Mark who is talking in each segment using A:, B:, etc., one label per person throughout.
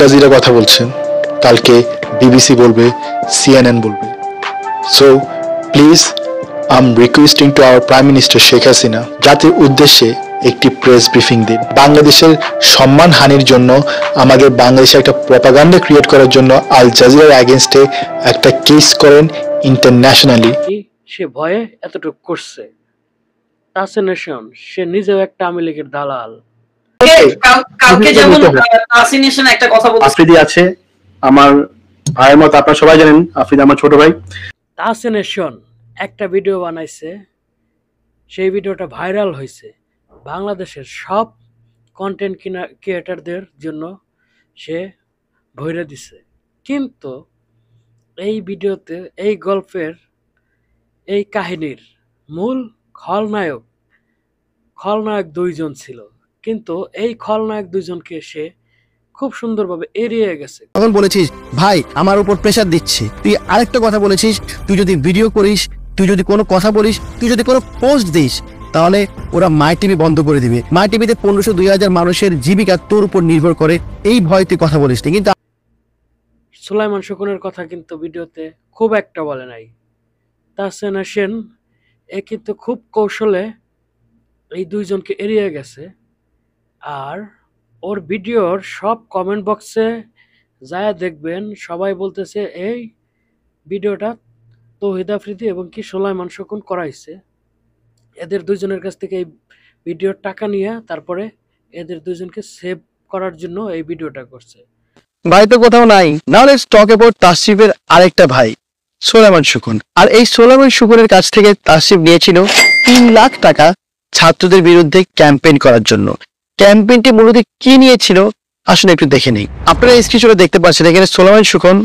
A: Jazeera কথা বলছেন, কালকে বিবিসি বলবে, সিএনএন বলবে। So please I am requesting to our prime minister Sheikh Hasina জাতির উদ্দেশ্যে একটি প্রেস ব্রিফিং দিন। বাংলাদেশের সম্মান হানির জন্য, আমাদের বাংলাদেশে একটা প্রপাগান্ডা ক্রিয়েট করার জন্য আল জাজিরার এগেনস্টে একটা কেস করেন ইন্টারন্যাশনালি।
B: সে ভয়ে এতটুকু করছে। তাসনেশন সে নিজেও একটা আওয়ামী লীগের দালাল।
C: কালকে যেমন তাসনেশন একটা কথা বলছে,
D: আফ্রিদি আছে আমার ভাইয়ের মতো, আপনারা সবাই জানেন আফ্রিদি আমার ছোট ভাই।
B: তাসনেশন একটা ভিডিও বানাইছে, সেই ভিডিওটা ভাইরাল হয়েছে। বাংলাদেশের সব কন্টেন্ট ক্রিয়েটরদের জন্য সে ভইরা দিছে। কিন্তু এই ভিডিওতে এই গল্পের এই কাহিনীর মূল খলনায়ক দুইজন ছিল, কিন্তু এই খলনায়ক দুইজনকে সে খুব সুন্দরভাবে এড়িয়ে গেছে।
E: তখন বলেছিস ভাই আমার উপর প্রেসার দিচ্ছে, তুই আরেকটা কথা বলেছিস, তুই যদি ভিডিও করিস, তুই যদি কোনো কথা বলিস, তুই যদি কোনো পোস্ট দিস, তাহলে ওরা মাই টিভি বন্ধ করে দিবে। মাই টিভিতে 1500-2000 মানুষের জীবিকা তোর উপর নির্ভর করে, এই ভয় তুই কথা বলিস নি। কিন্তু
B: সুলাইমান শকুনের কথা কিন্তু ভিডিওতে খুব একটা বলে নাই। তাসনেশন সেন এ কিন্তু খুব কৌশলে এই দুইজনকে এড়িয়ে গেছে। আর ওর ভিডিওর সব কমেন্ট বক্সে যায় দেখবেন, সবাই বলতেছে এই ভিডিওটা তৌহিদ আফ্রিদি এবং কি সুলাইমান শকুন করাইছে। এদের দুইজনের কাছ থেকে এই ভিডিওর টাকা নিয়ে তারপরে এদের দুইজনকে সেভ করার জন্য এই ভিডিওটা করছে।
E: ভাই তো কোথাও নাই। নাও লেটস টক অ্যাবাউট তাসরিফের আরেকটা ভাই সুলাইমান শকুন। আর এই সুলাইমান শকুনের কাছ থেকে তাসরিফ নিয়েছিল 3 লাখ টাকা ছাত্রদের বিরুদ্ধে ক্যাম্পেইন করার জন্য। ক্যাম্পেইনটি মূলত কি নিয়েছিল আসলে একটু দেখে নেই। আপনারা স্ক্রিনশটে দেখতে পাচ্ছেন এখানে সুলাইমান শকুন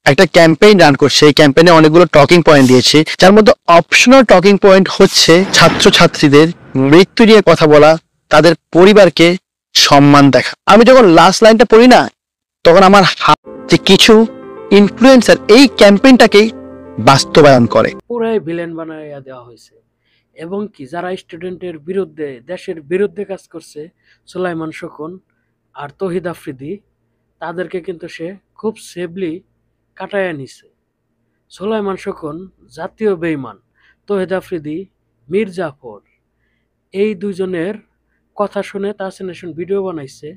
E: একটা ক্যাম্পেইন রান করছে। এই ক্যাম্পেইনে অনেকগুলো টকিং পয়েন্ট দিয়েছে, যার মধ্যে অপশনাল টকিং পয়েন্ট হচ্ছে ছাত্রছাত্রীদের মৃত্যু নিয়ে কথা বলা, তাদের পরিবারকে সম্মান দেখা। আমি যখন লাস্ট লাইনটা পড়ি না, তখন আমার যে কিছু ইনফ্লুয়েন্সার এই ক্যাম্পেইনটাকে বাস্তবায়ন করে,
B: পুরাই ভিলেন বানাইয়া দেওয়া হয়েছে। এবং কি যারা স্টুডেন্টের বিরুদ্ধে, দেশের বিরুদ্ধে কাজ করছে, সুলাইমান শকুন আর তৌহিদ আফ্রিদি, তাদেরকে কিন্তু সে খুব সেফলি কাটাইয়া নিছে। সুলাইমান শকুন জাতীয় বেঈমান, তৌহিদ আফ্রিদি মীর জাফর, এই দুজনের কথা শুনে তাসনেশন ভিডিও বানাইছে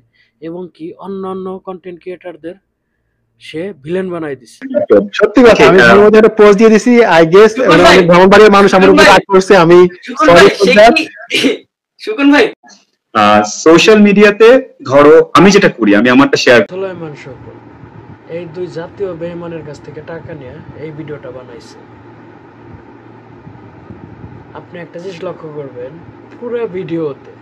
B: এবং কি অন্যান্য কন্টেন্ট ক্রিয়েটরদের সে ভিলেন বানাই দিছে।
D: সত্যি কথা, আমি ভিডিওর মধ্যে একটা পোস্ট দিয়ে দিছি। আই গেস অনেক ব্রাহ্মণবাড়িয়ার মানুষ আমার উপর রাগ করছে, আমি সরি ফর দ্যাট।
C: শুকুন ভাই
F: সোশ্যাল মিডিয়াতে ধরো আমি যেটা করি, আমি আমারটা শেয়ার।
B: সুলাইমান শকুন এই দুই জাতীয় বেঈমানের কাছ থেকে টাকা নিয়ে এই ভিডিওটা বানাইছে। আপনি একটা জিনিস লক্ষ্য করবেন, পুরো ভিডিওতে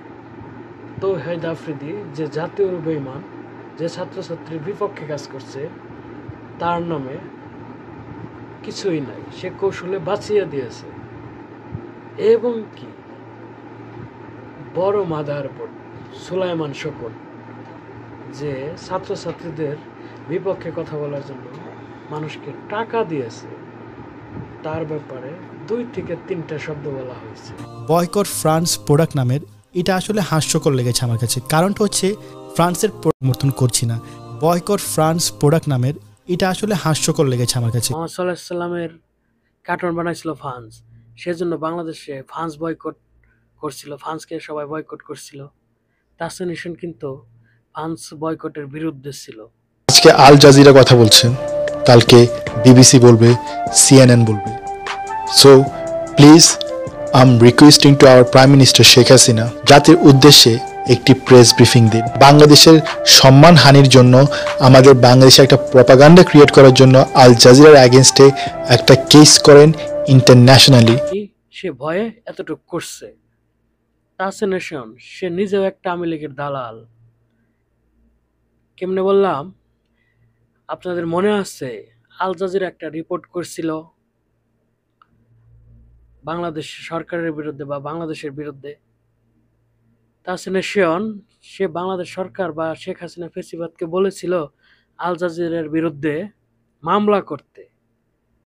B: তৌহিদ আফ্রিদি যে জাতীয় বেঈমান, যে ছাত্রছাত্রীর বিপক্ষে কাজ করছে, তার নামে কিছুই নাই, সে কৌশলে বাঁচিয়ে দিয়েছে। এবং কি বড় মাদার বোর্ড সুলাইমান শকুন যে ছাত্রছাত্রীদের বিপক্ষে কথা বলার জন্য মানুষকে টাকা দিয়েছে, তার ব্যাপারে 2 থেকে 3টা শব্দ বলা হয়েছে।
G: বয়কট ফ্রান্স প্রোডাক্ট নামের, এটা আসলে হাস্যকর লেগেছে আমার কাছে। কারণটা হচ্ছে ফ্রান্সের সমর্থন করছি না। বয়কট ফ্রান্স প্রোডাক্ট নামের, এটা আসলে হাস্যকর লেগেছে আমার কাছে।
B: মোহাম্মদ সাল্লাল্লাহু আলাইহি সাল্লামের কার্টুন বানাইছিল ফ্রান্স, সেজন্য বাংলাদেশে ফ্রান্স বয়কট করছিল, ফ্রান্সকে সবাই বয়কট করছিল। তাসনেশন কিন্তু ফ্রান্স বয়কটের বিরুদ্ধে ছিল।
A: আজকে আল জাজিরা কথা বলছেন, কালকে বিবিসি বলবে, সিএনএন বলবে। So please I am requesting to our prime minister Sheikh Hasina জাতির উদ্দেশ্যে একটি প্রেস ব্রিফিং দিন। বাংলাদেশের সম্মান হানির জন্য, আমাদের বাংলাদেশে একটা প্রপাগান্ডা ক্রিয়েট করার জন্য আল জাজিরার এগেনস্টে একটা কেস করেন ইন্টারন্যাশনালি।
B: সে ভয়ে এতটুকু করছে। তাসনেশন সে নিজেও একটা আওয়ামী লীগের দালাল। কেমনে বললাম, আপনাদের মনে আছে আল জাজিরা একটা রিপোর্ট করছিল বাংলাদেশ সরকারের বিরুদ্ধে বা বাংলাদেশের বিরুদ্ধে। তাসনেশন সে বাংলাদেশ সরকার বা শেখ হাসিনা ফেসিবাদকে বলেছিল আল জাজিরার বিরুদ্ধে মামলা করতে।